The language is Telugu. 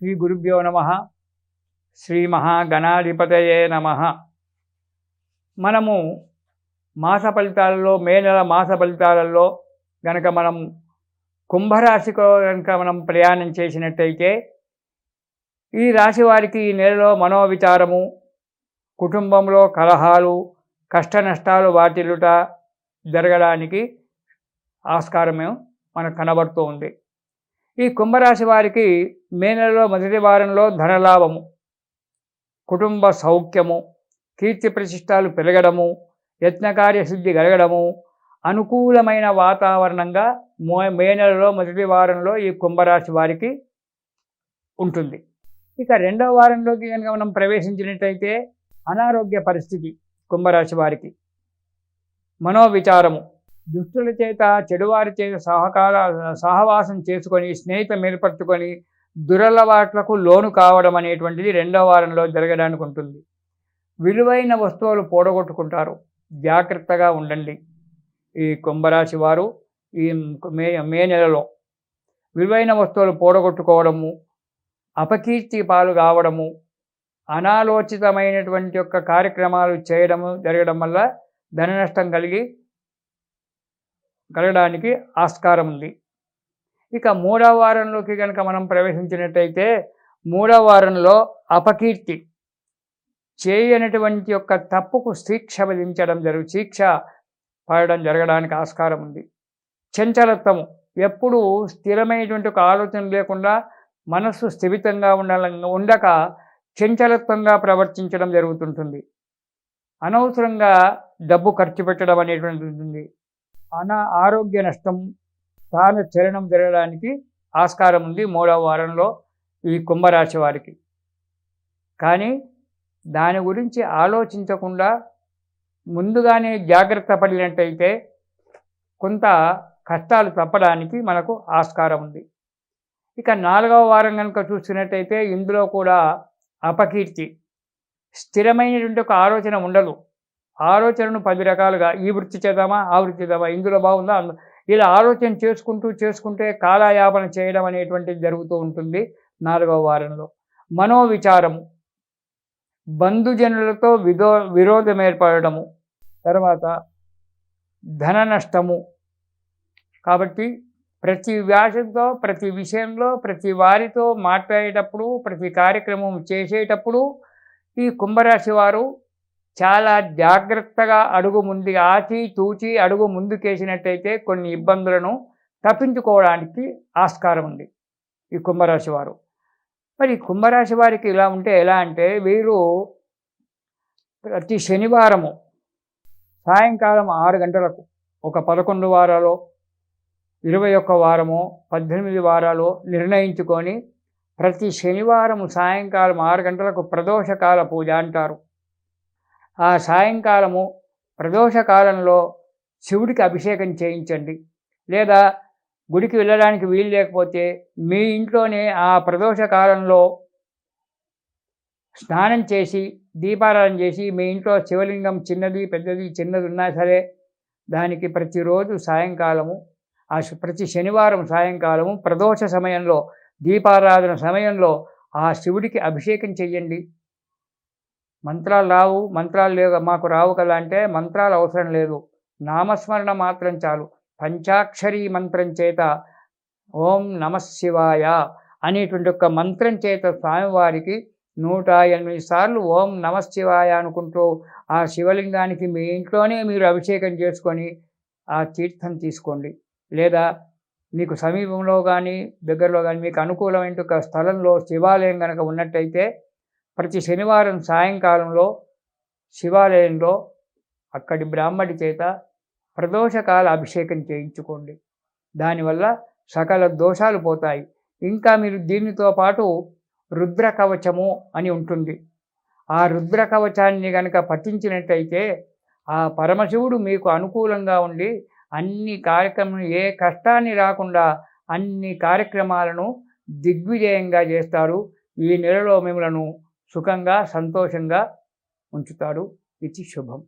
శ్రీ గురుభ్యో నమః. శ్రీ మహాగణాధిపతయే నమః. మనము మాస ఫలితాలలో మే నెల మాస ఫలితాలలో గనక మనం కుంభరాశిలో కనుక మనం ప్రయాణం చేసినట్టయితే ఈ రాశి వారికి ఈ నెలలో మనోవిచారము, కుటుంబంలో కలహాలు, కష్ట నష్టాలు వాటిల్లుట జరగడానికి ఆస్కారమే మనకు కనబడుతూ ఉంది. ఈ కుంభరాశి వారికి మే నెలలో మొదటి వారంలో ధనలాభము, కుటుంబ సౌఖ్యము, కీర్తి ప్రతిష్టాలు పెరగడము, యత్నకార్యసిద్ధి కలగడము, అనుకూలమైన వాతావరణంగా మే నెలలో మొదటి వారంలో ఈ కుంభరాశి వారికి ఉంటుంది. ఇక రెండవ వారంలోకి కనుక మనం ప్రవేశించినట్టయితే అనారోగ్య పరిస్థితి కుంభరాశి వారికి, మనోవిచారము, దుష్టుల చేత చెడువారి చేత సహవాసం చేసుకొని స్నేహితం ఏర్పరచుకొని దురలవాట్లకు లోను కావడం అనేటువంటిది రెండవ వారంలో జరగడానికి ఉంటుంది. విలువైన వస్తువులు పోడగొట్టుకుంటారు, జాగ్రత్తగా ఉండండి. ఈ కుంభరాశి వారు ఈ మే నెలలో విలువైన వస్తువులు పోడగొట్టుకోవడము, అపకీర్తి పాలు కావడము, అనాలోచితమైనటువంటి యొక్క కార్యక్రమాలు జరగడం వల్ల ధన నష్టం కలగడానికి ఆస్కారం ఉంది. ఇక మూడవ వారంలోకి కనుక మనం ప్రవేశించినట్టయితే మూడవ వారంలో అపకీర్తి చేయనటువంటి యొక్క తప్పుకు శిక్ష పడడం జరగడానికి ఆస్కారం ఉంది. చంచలత్వము, ఎప్పుడూ స్థిరమైనటువంటి ఒక ఆలోచన లేకుండా మనస్సు స్థిమితంగా ఉండక చంచలత్వంగా ప్రవర్తించడం జరుగుతుంటుంది. అనవసరంగా డబ్బు ఖర్చు పెట్టడం అనేటువంటిది ఉంటుంది. ఆరోగ్య నష్టం, స్థాన చలనం జరగడానికి ఆస్కారం ఉంది మూడవ వారంలో ఈ కుంభరాశి వారికి. కానీ దాని గురించి ఆలోచించకుండా ముందుగానే జాగ్రత్త పడినట్టయితే కొంత కష్టాలు తప్పడానికి మనకు ఆస్కారం ఉంది. ఇక నాలుగవ వారం కనుక చూసినట్టయితే ఇందులో కూడా అపకీర్తి, స్థిరమైనటువంటి ఒక ఆలోచన ఉండదు. ఆలోచనను 10 రకాలుగా ఈ వృత్తి చేద్దామా, ఆ వృత్తి చేద్దామా, ఇందులో బాగుందా, ఇలా ఆలోచన చేసుకుంటే కాలయాపన చేయడం అనేటువంటిది జరుగుతూ ఉంటుంది నాలుగవ వారంలో. మనోవిచారము, బంధుజనులతో విరోధం ఏర్పడము, తర్వాత ధన నష్టము. కాబట్టి ప్రతి వ్యాసంతో, ప్రతి విషయంలో, ప్రతి వారితో మాట్లాడేటప్పుడు, ప్రతి కార్యక్రమం చేసేటప్పుడు ఈ కుంభరాశి వారు చాలా జాగ్రత్తగా ఆచితూచి అడుగు ముందుకేసినట్టయితే కొన్ని ఇబ్బందులను తప్పించుకోవడానికి ఆస్కారం ఉంది ఈ కుంభరాశి వారు. మరి కుంభరాశి వారికి ఎలా అంటే వీరు ప్రతి శనివారము సాయంకాలం 6 గంటలకు ఒక 11 వారాలు, 21 వారము, 18 వారాలు నిర్ణయించుకొని ప్రతి శనివారము సాయంకాలం 6 గంటలకు ప్రదోషకాల పూజ అంటారు. ఆ సాయంకాలము ప్రదోషకాలంలో శివుడికి అభిషేకం చేయించండి. లేదా గుడికి వెళ్ళడానికి వీలు లేకపోతే మీ ఇంట్లోనే ఆ ప్రదోషకాలంలో స్నానం చేసి దీపారాధన చేసి మీ ఇంట్లో శివలింగం చిన్నది ఉన్నా సరే దానికి ప్రతిరోజు సాయంకాలము ప్రతి శనివారం సాయంకాలము ప్రదోష సమయంలో దీపారాధన సమయంలో ఆ శివుడికి అభిషేకం చెయ్యండి. మంత్రాలు లేవు మాకు రావు కదా అంటే మంత్రాలు అవసరం లేదు, నామస్మరణ మాత్రం చాలు. పంచాక్షరీ మంత్రం చేత ఓం నమః శివాయ అనేటువంటి ఒక మంత్రం చేత స్వామివారికి 108 సార్లు ఓం నమః శివాయ అనుకుంటూ ఆ శివలింగానికి మీ ఇంట్లోనే మీరు అభిషేకం చేసుకొని ఆ తీర్థం తీసుకోండి. లేదా మీకు సమీపంలో కానీ దగ్గరలో కానీ మీకు అనుకూలమైన ఒక స్థలంలో శివాలయం కనుక ఉన్నట్టయితే ప్రతి శనివారం సాయంకాలంలో శివాలయంలో అక్కడి బ్రాహ్మడి చేత ప్రదోషకాల అభిషేకం చేయించుకోండి. దానివల్ల సకల దోషాలు పోతాయి. ఇంకా మీరు దీనితో పాటు రుద్ర కవచము అని ఉంటుంది. ఆ రుద్ర కవచాన్ని కనుక పఠించినట్టయితే ఆ పరమశివుడు మీకు అనుకూలంగా ఉండి అన్ని కార్యక్రమాలు ఏ కష్టాన్ని రాకుండా అన్ని కార్యక్రమాలను దిగ్విజయంగా చేస్తారు. ఈ నెలలో మిమ్మలను సుఖంగా సంతోషంగా ఉంచుతాడు. ఇది శుభం.